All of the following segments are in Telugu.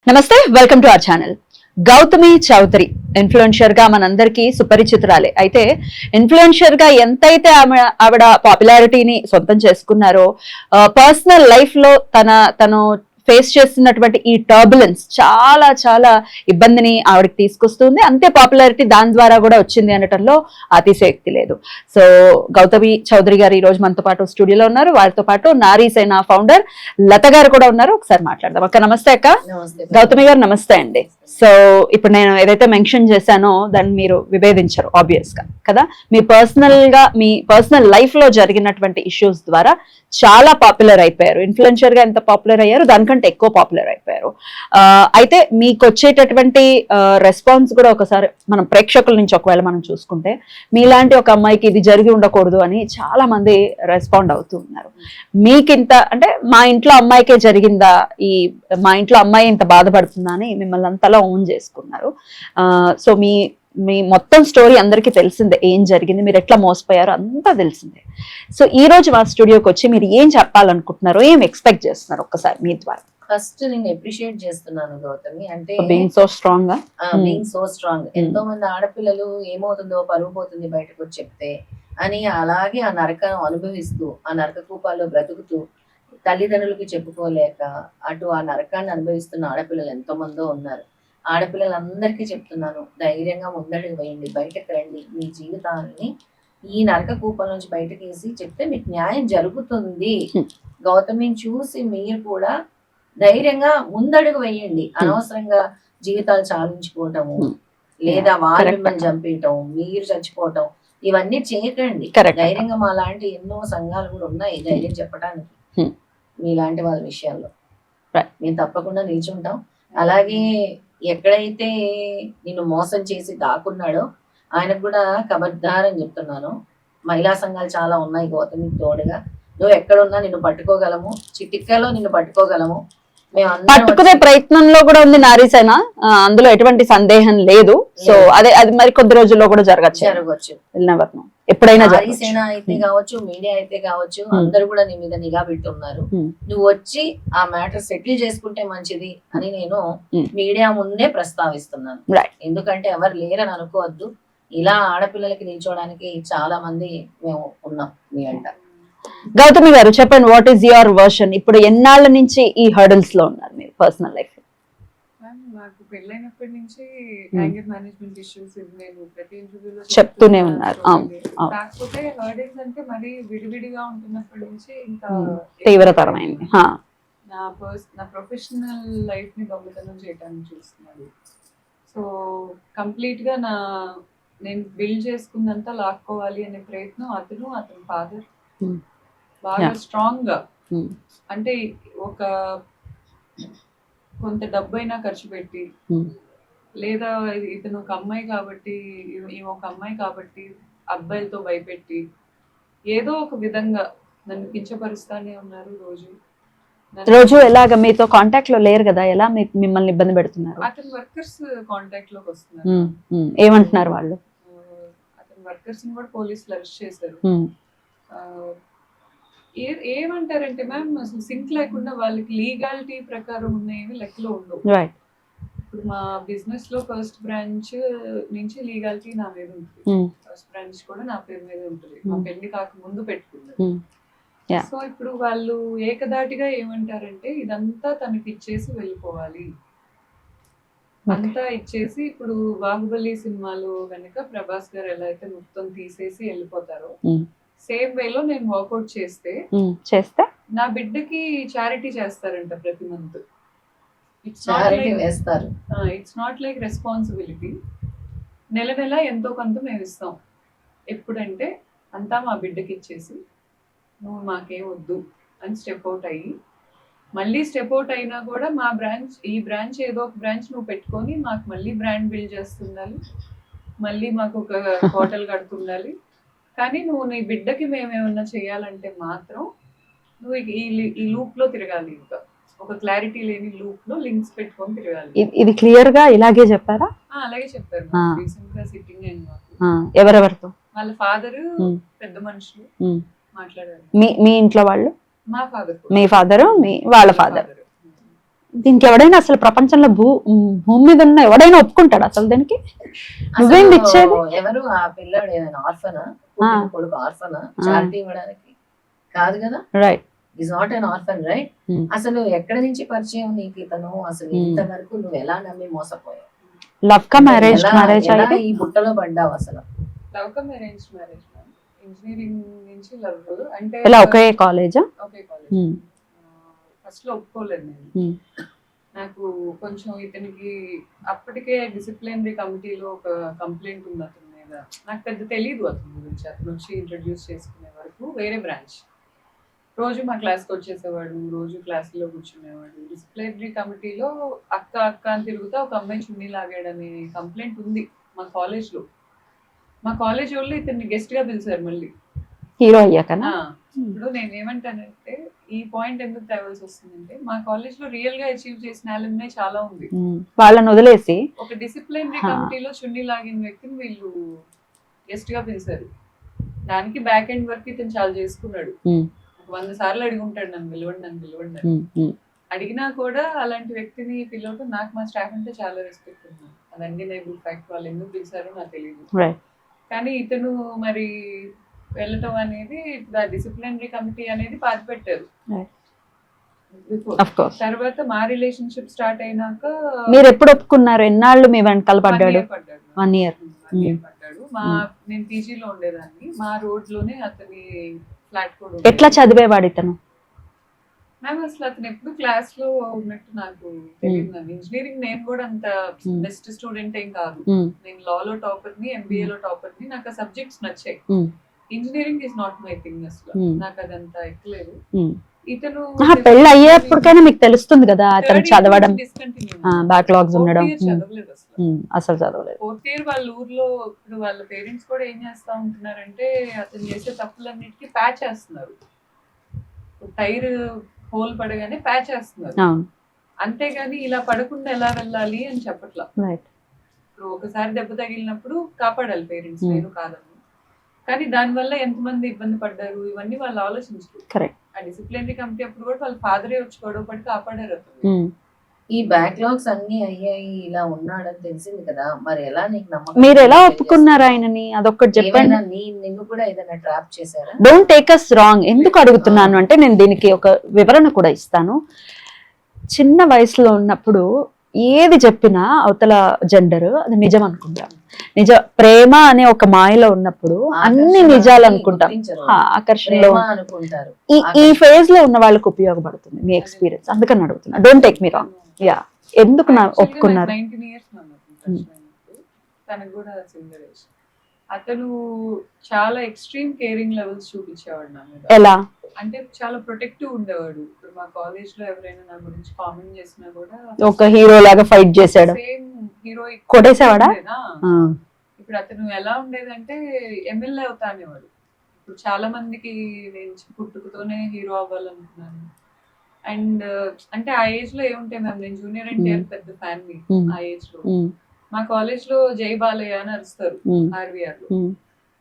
నమస్తే, welcome to our channel. Gautami Chaudhary influencer గా మనందరికీ సుపరిచితురాలే. అయితే ఇన్ఫ్లుయెన్షియర్ గా ఎంతైతే ఆవిడ పాపులారిటీని సొంతం చేసుకున్నారో, పర్సనల్ లైఫ్ లో తను ఫేస్ చేస్తున్నటువంటి ఈ టర్బులెన్స్ చాలా చాలా ఇబ్బందిని ఆవిడకి తీసుకొస్తుంది. అంతే పాపులారిటీ దాని ద్వారా కూడా వచ్చింది అనటంలో అతిశయోక్తి లేదు. సో గౌతమి చౌదరి గారు ఈ రోజు మనతో పాటు స్టూడియోలో ఉన్నారు. వారితో పాటు నారీ సేన ఫౌండర్ లత గారు కూడా ఉన్నారు. ఒకసారి మాట్లాడదాం. అక్క నమస్తే. అక్క గౌతమి గారు నమస్తే అండి. సో ఇప్పుడు నేను ఏదైతే మెన్షన్ చేశానో దాన్ని మీరు విభేదించరు ఆబ్వియస్ గా కదా. మీ పర్సనల్ లైఫ్ లో జరిగినటువంటి ఇష్యూస్ ద్వారా చాలా పాపులర్ అయిపోయారు. ఇన్ఫ్లుయెన్షియర్ గా ఎంత పాపులర్ అయ్యారు దానికంటే ఎక్కువ పాపులర్ అయిపోయారు. అయితే మీకు వచ్చేటటువంటి రెస్పాన్స్ కూడా ఒకసారి మనం ప్రేక్షకుల నుంచి ఒకవేళ మనం చూసుకుంటే, మీలాంటి ఒక అమ్మాయికి ఇది జరిగి ఉండకూడదు అని చాలా మంది రెస్పాండ్ అవుతూ ఉన్నారు. మీకింత అంటే మా ఇంట్లో అమ్మాయికే జరిగిందా, మా ఇంట్లో అమ్మాయి ఇంత బాధపడుతుందా అని మిమ్మల్ని అంతలా ఓన్ చేసుకున్నారు. సో మీ మొత్తం స్టోరీ అందరికీ తెలిసిందే, ఏం జరిగింది, మీరు ఎట్లా మోసపోయారో అంతా తెలిసిందే. సో ఈ రోజు మా స్టూడియోకి వచ్చి మీరు ఏం చెప్పాలనుకుంటున్నారో, ఏం ఎక్స్పెక్ట్ చేస్తున్నారు ఒక్కసారి మీ ద్వారా. ఫస్ట్ నేను అప్రిషియేట్ చేస్తున్నాను గౌతమి, అంటే బీయింగ్ సో స్ట్రాంగ్ ఎంతో మంది ఆడపిల్లలు ఏమవుతుందో పరువు పోతుంది బయటకు వచ్చి చెప్తే అని అలాగే ఆ నరకం అనుభవిస్తూ ఆ నరక కూపాల్లో బ్రతుకుతూ తల్లిదండ్రులకి చెప్పుకోలేక అటు ఆ నరకాన్ని అనుభవిస్తున్న ఆడపిల్లలు ఎంతో మందో ఉన్నారు. ఆడపిల్లలందరికీ చెప్తున్నాను, ధైర్యంగా ముందడుగు వేయండి, బయటకు రండి, మీ జీవితాన్ని ఈ నరక కూపం నుంచి బయటకు వేసి చెప్తే మీకు న్యాయం జరుగుతుంది. గౌతమిని చూసి మీరు కూడా ధైర్యంగా ముందడుగు వేయండి. అనవసరంగా జీవితాలు చాలించుకోవటము, లేదా వారు మిమ్మల్ని చంపేయటం, మీరు చచ్చిపోవటం, ఇవన్నీ చేయకండి. ధైర్యంగా మా లాంటి ఎన్నో సంఘాలు కూడా ఉన్నాయి ధైర్యం చెప్పడానికి. మీలాంటి వాళ్ళ విషయాల్లో మేము తప్పకుండా నిల్చుంటాం. అలాగే ఎక్కడైతే నిన్ను మోసం చేసి దాక్కున్నాడో ఆయనకు కూడా ఖబర్దార్ అని చెప్తున్నాను. మహిళా సంఘాలు చాలా ఉన్నాయి గౌతమికి తోడుగా. నువ్వు ఎక్కడున్నా నిన్ను పట్టుకోగలము, చిటిక్కలో నిన్ను పట్టుకోగలము. పట్టుకునే ప్రయత్నంలో కూడా ఉంది నారీసేన, అందులో ఎటువంటి సందేహం లేదు. సో అది మరి కొద్ది రోజుల్లో కూడా జరగచ్చు. ఎప్పుడైనా నారీసేన అయితే కావచ్చు, మీడియా అయితే కావచ్చు, అందరూ కూడా నీ మీద నిఘా పెట్టున్నారు. నువ్వు వచ్చి ఆ మ్యాటర్ సెటిల్ చేసుకుంటే మంచిది అని నేను మీడియా ముందే ప్రస్తావిస్తున్నాను. ఎందుకంటే ఎవరు లేరని అనుకోవద్దు. ఇలా ఆడపిల్లలకి నిల్చోడానికి చాలా మంది మేము ఉన్నాం మీ అంట. గౌతమి గారు చెప్పండి, వాట్ ఈస్ యువర్ వర్షన్? ఇప్పుడు ఎన్నాళ్ళ నుంచి ఈ హర్డల్స్ లో ఉన్నారు మీరు పర్సనల్ లైఫ్? నాకు పెళ్ళైనప్పటి నుంచి యాంగర్ మేనేజ్మెంట్ ఇష్యూస్ నేను ప్రతి ఇంటర్వ్యూలో చెప్తూనే ఉన్నారు. కాకపోతే హర్డల్స్ అంటే మరి విడివిడిగా ఉంటున్నప్పటి నుంచి ఇంకా తీవ్రతరమైంది. నా ప్రొఫెషనల్ లైఫ్ ని దొంగతనం చేయడానికి చూస్తున్నాడు. సో కంప్లీట్ గా నేను బిల్డ్ చేసుకున్నంత లాక్కోవాలి అనే ప్రయత్నం అతని ఫాదర్ బాగా స్ట్రాంగ్ గా, అంటే ఒక కొంత డబ్బు అయినా ఖర్చు పెట్టి, లేదా ఇతను ఒక అమ్మాయి కాబట్టి ఈమె ఒక అమ్మాయి కాబట్టి అబ్బాయిలతో భయపెట్టి ఏదో ఒక విధంగా నన్ను కించపరుస్తానే ఉన్నారు. రోజు ఎలాగ మీతో కాంటాక్ట్ లో లేరు కదా, ఎలా మిమ్మల్ని ఇబ్బంది పెడుతున్నారు? అతని వర్కర్స్ కాంటాక్ట్ లోకి వస్తున్నారు. ఏమంటున్నారు వాళ్ళు? అతని వర్కర్స్ ని కూడా పోలీసులు అరెస్ట్ చేశారు. ఏమంటారంటే మ్యామ్, అసలు సింక్ లేకుండా వాళ్ళకి లీగాలిటీ ప్రకారం ఉన్నవి లెక్కలో ఉండవు. ఇప్పుడు మా బిజినెస్ లో ఫస్ట్ బ్రాంచ్ నుంచి లీగాలిటీ నా మీద ఉంటుంది. ఫస్ట్ బ్రాంచ్ కూడా నా పేరు మీద ఉంటుంది. మా పెళ్లి కాక ముందు పెట్టుకున్నారు. సో ఇప్పుడు వాళ్ళు ఏకదాటిగా ఏమంటారంటే ఇదంతా తనకి ఇచ్చేసి వెళ్ళిపోవాలి, అంతా ఇచ్చేసి. ఇప్పుడు బాహుబలి సినిమాలో కనుక ప్రభాస్ గారు ఎలా అయితే మొత్తం తీసేసి వెళ్ళిపోతారో, సేమ్ వేలో నేను వర్కౌట్ చేస్తే నా బిడ్డకి చారిటీ చేస్తారంట ప్రతి month. It's not like responsibility. నెల నెల ఎంతో కొంత మేము ఇస్తాం. ఎప్పుడంటే అంతా మా బిడ్డకి ఇచ్చేసి నువ్వు మాకేం వద్దు అని స్టెప్ అవుట్ అయ్యి, మళ్ళీ స్టెప్ అవుట్ అయినా కూడా మా బ్రాంచ్, ఈ బ్రాంచ్ ఏదో ఒక బ్రాంచ్ నువ్వు పెట్టుకొని మాకు మళ్ళీ బ్రాండ్ బిల్డ్ చేస్తుండాలి, మళ్ళీ మాకు ఒక హోటల్ కడుతుండాలి. కానీ నువ్వు నీ బిడ్డకి మేమేమన్నా చేయాలంటే మాత్రం నువ్వు ఈ లూప్ లో తిరగాలి. ఇంకా ఒక క్లారిటీ లేని లూప్ లో లింక్స్ పెట్టుకొని తిరగాలి. ఇది క్లియర్ గా ఇలాగే చెప్పారా? అలాగే చెప్పారు. రీసెంట్ గా సిట్టింగ్ అయిన ఎవరెవరితో? వాళ్ళ ఫాదర్, పెద్ద మనుషులు మాట్లాడారు. మీ ఇంట్లో వాళ్ళు? మా ఫాదర్, మీ ఫాదర్, వాళ్ళ ఫాదర్. దీనికి ఎవడైనా అసలు ప్రపంచంలో భూమి మీద ఉన్న ఎవడైనా ఒప్పుకుంటాడు అసలు దీనికి? నువ్వేంది ఇచ్చేది? ఎవరు ఆ పిల్లాడు ఏమైనా ఆర్ఫనా? కొడుకు ఆర్ఫనా? చారిటీ ఇవ్వడానికి కాదు కదా. Right. Is not an orphan, right? అసలు ఎక్కడి నుంచి పరిచయం నీకు ఇతను? అసలు ఇంతవరకు నువ్వు ఎలా నమ్మి మోసపోయావు? లవ్ కమ్ అరేంజ్ మ్యారేజ్ అయితే ఈ బుట్టలో పడ్డావు అసలు? Love come arrange marriage, engineering నుంచి లవ్. అంటే ఇలా ఒకే కాలేజా? ఒకే కాలేజ్. ఫస్ట్ లో ఒప్పుకోలేదు నేను. నాకు కొంచెం ఇతనికి అప్పటికే డిసిప్లినరీ కమిటీలో ఒక కంప్లైంట్ ఉంది అతని మీద. నాకు పెద్ద తెలియదు అతని గురించి. అతను వచ్చి ఇంట్రడ్యూస్ చేసుకునే వరకు వేరే బ్రాంచ్. రోజు మా క్లాస్కి వచ్చేసేవాడు, రోజు క్లాసులో కూర్చునేవాడు. డిసిప్లినరీ కమిటీలో అక్క అక్క అని తిరుగుతా ఒక అమ్మాయి చున్నీ లాగాడనే కంప్లైంట్ ఉంది మా కాలేజ్లో. మా కాలేజ్ వాళ్ళు ఇతన్ని గెస్ట్ గా పిలిచారు మళ్ళీ, హీరో అయ్యాకనా. ఇప్పుడు నేను ఏమంటానంటే, ఈ పాయింట్ ఎందుకు తేవాల్సి వస్తుందంటే, మా కాలేజ్ లో రియల్ గా అచీవ్ చేసిన అలుమ్నై చాలా ఉంది. వాళ్ళని వదిలేసి ఒక డిసిప్లినరీ కమిటీలో చున్నీ లాగిన వ్యక్తిని వీళ్ళు గెస్ట్ గా పిలిచారు. దానికి బ్యాక్ ఎండ్ వర్క్ ఇతను చాలా చేసుకున్నాడు. 100 సార్లు అడిగి ఉంటాడు, నన్ను పిలవండి అని. అడిగినా కూడా అలాంటి వ్యక్తిని పిలవటం, నాకు మా స్టాఫ్ అంటే చాలా రెస్పెక్ట్ ఉంది. అది అన్డినైబుల్ ఫ్యాక్ట్. వాళ్ళు ఎందుకు పిలిచారో నాకు తెలియదు. కానీ ఇతను మరి వెళ్ళటం అనేది, ఇప్పుడు ఆ డిసిప్లినరీ కమిటీ అనేది పాతి పెట్టారు. తర్వాత మా రిలేషన్షిప్ స్టార్ట్ అయినాక మీరు ఎప్పుడు ఒప్పుకున్నారు? ఎన్నాళ్ళు మీ వెనకాల పడ్డాడు? 1 year పడ్డాడు. నేను పీజీలో ఉండేదాన్ని, మా రోడ్ లోనే అతని ఫ్లాట్ కూడా. ఎట్లా చదివేవాడు ఇతను? మ్యామ్ అసలు అతను ఎప్పుడు క్లాస్ లో ఉన్నట్టు నాకు తెలియదు. ఇంజనీరింగ్ నేను కూడా అంత బెస్ట్ స్టూడెంట్ ఏం కాదు. నేను లాలో టాపర్ ని, ఎంబీఏ లో టాపర్ ని. నాకు ఆ సబ్జెక్ట్స్ నచ్చాయి. Engineering is not my thing అసలు. నాకు అదంతా ఎక్కలేదు. ఇతను పెళ్ళి అయ్యేప్పటికైనా మీకు తెలుస్తుంది కదా అతను చదవడం, బ్యాక్లాగ్స్ ఉండడం. చదవలేదు అసలు చదవలేదు. 4th year వాళ్ళ ఊర్లో. ఇప్పుడు వాళ్ళ పేరెంట్స్ కూడా ఏం చేస్తా ఉంటున్నారంటే, అతను చేసే తప్పులన్నిటికీ ప్యాచ్ చేస్తున్నారు. టైర్ హోల్ పడగానే ప్యాచ్ చేస్తున్నారు, అంతేగాని ఇలా పడకుండా ఎలా వెళ్ళాలి అని చెప్పట్లా. ఇప్పుడు ఒకసారి దెబ్బ తగిలినప్పుడు కాపాడాలి పేరెంట్స్, నేను కాదని. కానీ దానివల్ల ఎంతమంది ఇబ్బంది పడ్డారు ఇవన్నీ వాళ్ళు ఆలోచించారు. ఆ డిసిప్లినరీ కమిటీ అప్పుడు కూడా వాళ్ళ ఫాదరే వచ్చి గొడవ పడి కాపాడారు. ఈ బ్యాక్లాగ్స్ అన్ని అయ్యాయి, ఇలా ఉన్నాడని తెలిసింది కదా, మరి ఎలా నీకు నమ్మకం? మీరు ఎలా ఒప్పుకున్నారు ఆయనని? అదొక్కటి చెప్పండి. నిన్ను కూడా ఏదైనా ట్రాప్ చేశారా? Don't take us wrong. ఎందుకు అడుగుతున్నాను అంటే, నేను దీనికి ఒక వివరణ కూడా ఇస్తాను. చిన్న వయసులో ఉన్నప్పుడు ఏది చెప్పినా అవతల జెండర్ అది నిజం అనుకుంటాం. ప్రేమ అనే ఒక మాయలో ఉన్నప్పుడు అన్ని నిజాలు అనుకుంటాం, ఆకర్షణలో అనుకుంటారు. ఈ ఫేజ్ లో ఉన్న వాళ్ళకి ఉపయోగపడుతుంది మీ ఎక్స్పీరియన్స్, అందుకని అడుగుతున్నా. Don't take me wrong. Yeah, ఎందుకు ఒప్పుకున్నారు? 19 years తనకు కూడా సింగర్. అతను చాలా ఎక్స్ట్రీమ్ కేరింగ్ లెవెల్స్ చూపించేవాడు నా మీద. ఎలా అంటే చాలా ప్రొటెక్టివ్ ఉండేవాడు. ఇప్పుడు మా కాలేజ్ లో ఎవరైనా నా గురించి కామెంట్ చేసినా కూడా ఒక హీరో లాగా ఫైట్ చేశాడు. సేమ్ హీరో కొట్టేసేవాడా? ఇప్పుడు అతను ఎలా ఉండేదంటే, ఎమ్మెల్యే అవుతా అనేవాడు. ఇప్పుడు చాలా మందికి నేను పుట్టుకతోనే హీరో అవ్వాలనుకున్నాను. అండ్ అంటే ఆ ఏజ్ లో ఏముంటాయి మ్యామ్, నేను జూనియర్ ఎన్టీఆర్ పెద్ద ఫ్యామిలీ. ఆ ఏజ్ లో మా కాలేజ్ లో జై బాలయ్య అని అరుస్తారు ఆర్వీఆర్ లో.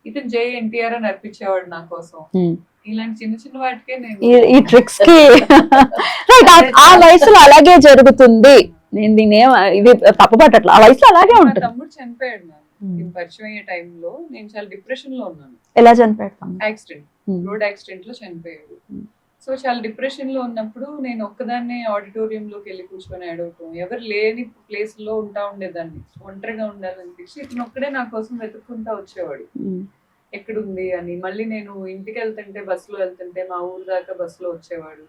ఇతను జై ఎన్టీఆర్ అని అర్పించేవాడు నా కోసం. ఇలాంటి చిన్న చిన్న వాటికే నేను ఈ ట్రిక్స్ కి ఆ వయసులో అలాగే జరుగుతుంది. నేను దీన్ని ఇది తప్పు పట్టట్లా, ఆ వయసులో అలాగే ఉంటుంది. తమ్ముడు చనిపోయాడు నాకు పరిచయం అయ్యే టైంలో. నేను చాలా డిప్రెషన్ లో ఉన్నాను. ఎలా చనిపోయాడు? యాక్సిడెంట్, రోడ్ యాక్సిడెంట్ లో చనిపోయాడు. సో చాలా డిప్రెషన్ లో ఉన్నప్పుడు నేను ఒక్కదాన్నే ఆడిటోరియం లోకి వెళ్ళి కూర్చొని ఏడవటం, ఎవరు లేని ప్లేస్ లో ఉంటా ఉండేదాన్ని, ఒంటరిగా ఉండాలనిపించి ఇతను ఒక్కడే నా కోసం వెతుక్కుంటా వచ్చేవాడు ఎక్కడుంది అని. మళ్ళీ నేను ఇంటికి వెళ్తుంటే, బస్సులో వెళ్తుంటే మా ఊరు దాకా బస్సులో వచ్చేవాడు.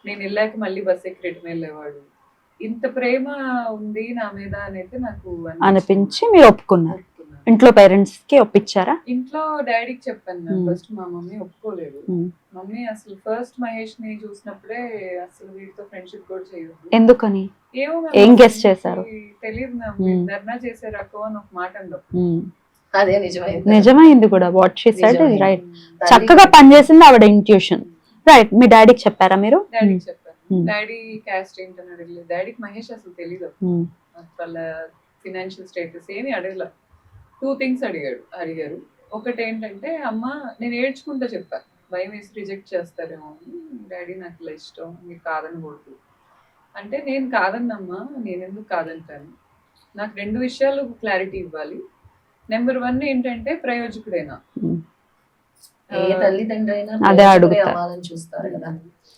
నేను వెళ్ళాక మళ్ళీ బస్ ఎక్కి రిటర్న్ వెళ్ళేవాడు. ఇంత ప్రేమ ఉంది నా మీద అనేది నాకు అనిపించి మీరు ఒప్పుకున్నారు. ఇంట్లో పేరెంట్స్ కి ఒప్పించారా? ఇంట్లో డాడీకి చెప్పాను. ఫస్ట్ మా మమ్మీ ఒప్పుకోలేదు. మమ్మీ అసలు ఫస్ట్ మహేష్ ని చూసినప్పుడే అసలు వీటితో ఫ్రెండ్షిప్ కూడా చేయదు. ఎందుకని? ఏం గెస్ చేశారు? తెలియదు మ్యామ్. ధర్నా చేశారు అక్కో అని ఒక మాట అన్నారు. అదే నిజమైంది కూడా. What she said is right. చక్కగా పనిచేసింది ఆవిడ ఇంట్యూషన్. రైట్. మీ డాడీకి చెప్పారా మీరు? డాడీకి చెప్పారు. డాడీ క్యాస్ట్ ఏంటని అడగలేదు. డాడీకి మహేష్ అసలు తెలీదు. వాళ్ళ ఫినాన్షియల్ స్టేటస్ ఏమి అడగల. 2 things అడిగారు. ఒకటి ఏంటంటే, అమ్మ నేను ఏడ్చుకుంటా చెప్పా, భయం వేసి రిజెక్ట్ చేస్తారేమో అని. డాడీ నాకు ఇలా ఇష్టం, మీకు కాదనకూడదు. అంటే నేను కాదన్నమ్మా, నేను ఎందుకు కాదంటాను. నాకు 2 విషయాలు క్లారిటీ ఇవ్వాలి. నెంబర్ 1 ఏంటంటే ప్రయోజకుడేనా. ఏ తల్లిదండ్రి అయినా అదే ప్రయోజకుడే అడుగుతా. అవ్వాలని చూస్తారు కదా.